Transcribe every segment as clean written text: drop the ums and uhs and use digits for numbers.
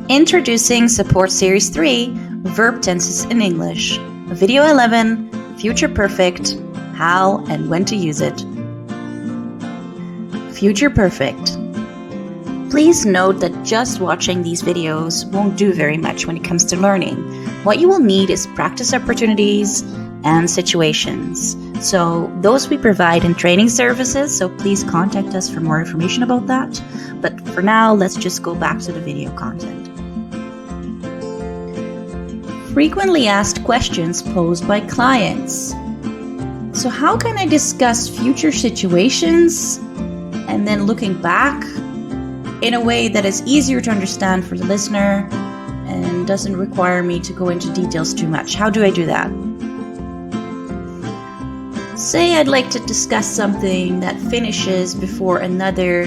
Introducing Support Series 3, Verb Tenses in English. Video 11, Future Perfect, How and When to Use it. Future Perfect. Please note that just watching these videos won't do very much when it comes to learning. What you will need is practice opportunities and situations. So those we provide in training services, so please contact us for more information about that. But for now, let's just go back to the video content. Frequently asked questions posed by clients. So how can I discuss future situations and then looking back in a way that is easier to understand for the listener and doesn't require me to go into details too much? How do I do that? Say I'd like to discuss something that finishes before another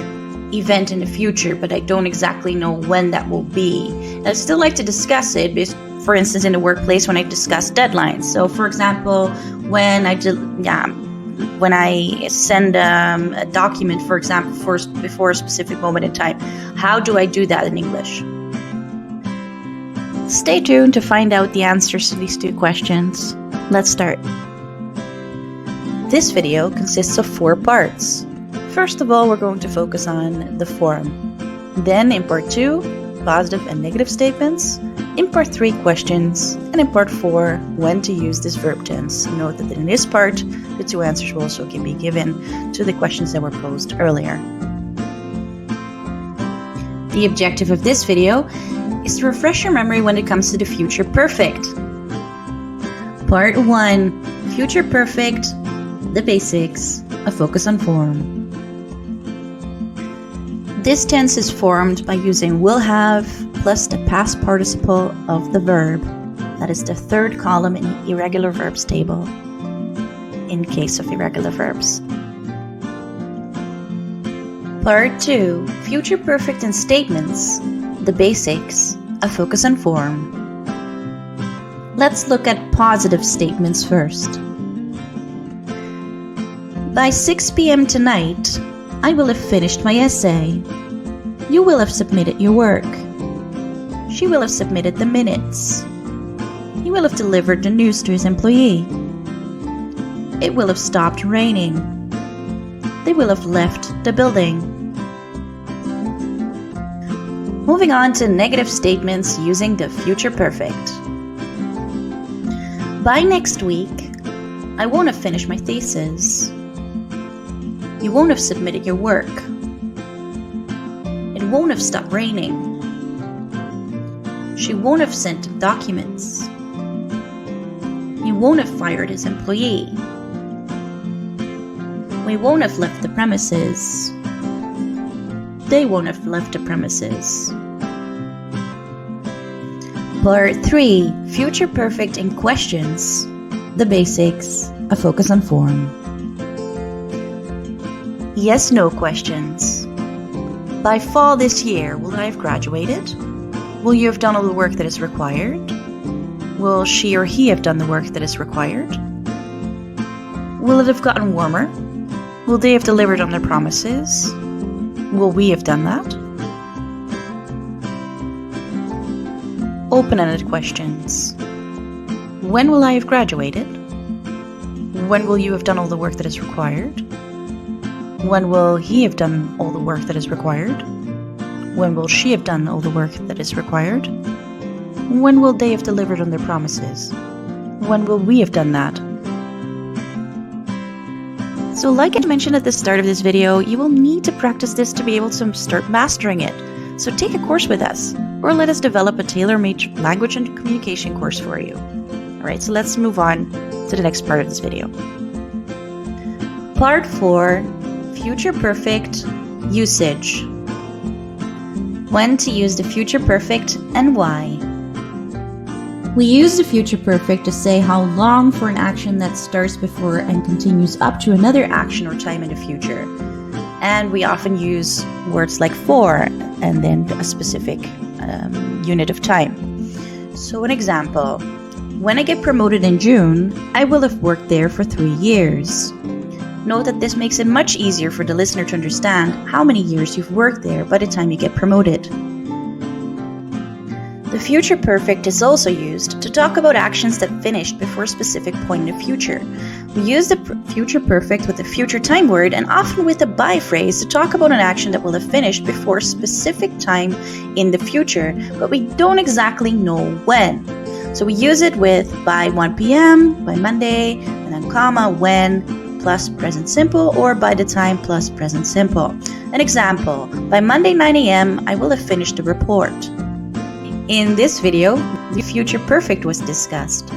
event in the future, but I don't exactly know when that will be. I'd still like to discuss it, for instance, in the workplace when I discuss deadlines. So, for example, when I send a document, for example, before a specific moment in time, how do I do that in English? Stay tuned to find out the answers to these two questions. Let's start. This video consists of 4 parts. First of all, we're going to focus on the form. Then in part 2, positive and negative statements. In part 3, questions. And in part 4, when to use this verb tense. Note that in this part, the 2 answers will also be given to the questions that were posed earlier. The objective of this video is to refresh your memory when it comes to the future perfect. Part 1, future perfect, the basics, a focus on form. This tense is formed by using will have plus the past participle of the verb. That is the 3rd column in the irregular verbs table, in case of irregular verbs. Part 2, future perfect and statements, the basics, a focus on form. Let's look at positive statements first. By 6 p.m. tonight, I will have finished my essay. You will have submitted your work. She will have submitted the minutes. He will have delivered the news to his employee. It will have stopped raining. They will have left the building. Moving on to negative statements using the future perfect. By next week, I won't have finished my thesis. You won't have submitted your work. It won't have stopped raining. She won't have sent documents. He won't have fired his employee. We won't have left the premises. They won't have left the premises. Part 3, future perfect in questions, the basics, a focus on form. Yes/no questions. By fall this year, will I have graduated? Will you have done all the work that is required? Will she or he have done the work that is required? Will it have gotten warmer? Will they have delivered on their promises? Will we have done that? Open-ended questions. When will I have graduated? When will you have done all the work that is required? When will he have done all the work that is required? When will she have done all the work that is required? When will they have delivered on their promises? When will we have done that? So like I mentioned at the start of this video, you will need to practice this to be able to start mastering it. So take a course with us, or let us develop a tailor-made language and communication course for you. Alright, so let's move on to the next part of this video. Part 4, future perfect usage. When to use the future perfect and why. We use the future perfect to say how long for an action that starts before and continues up to another action or time in the future. And we often use words like for and then a specific unit of time. So an example, when I get promoted in June, I will have worked there for 3 years. Note that this makes it much easier for the listener to understand how many years you've worked there by the time you get promoted. The future perfect is also used to talk about actions that finished before a specific point in the future. We use the future perfect with the future time word and often with the by phrase to talk about an action that will have finished before a specific time in the future, but we don't exactly know when. So we use it with by 1 p.m., by Monday, and then comma, when, plus present simple, or by the time plus present simple. An example, by Monday 9 a.m., I will have finished the report. In this video, the future perfect was discussed.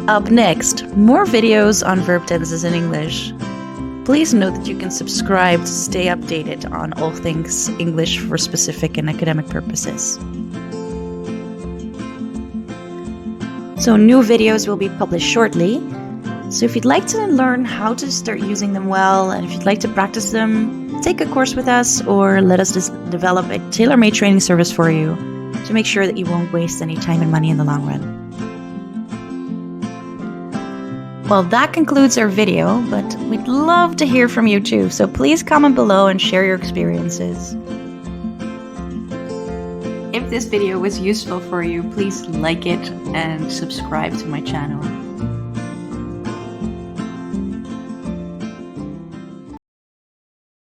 Up next, more videos on verb tenses in English. Please note that you can subscribe to stay updated on all things English for specific and academic purposes. So new videos will be published shortly. So if you'd like to learn how to start using them well, and if you'd like to practice them, take a course with us or let us develop a tailor-made training service for you to make sure that you won't waste any time and money in the long run. Well, that concludes our video, but we'd love to hear from you too, so please comment below and share your experiences. If this video was useful for you, please like it and subscribe to my channel.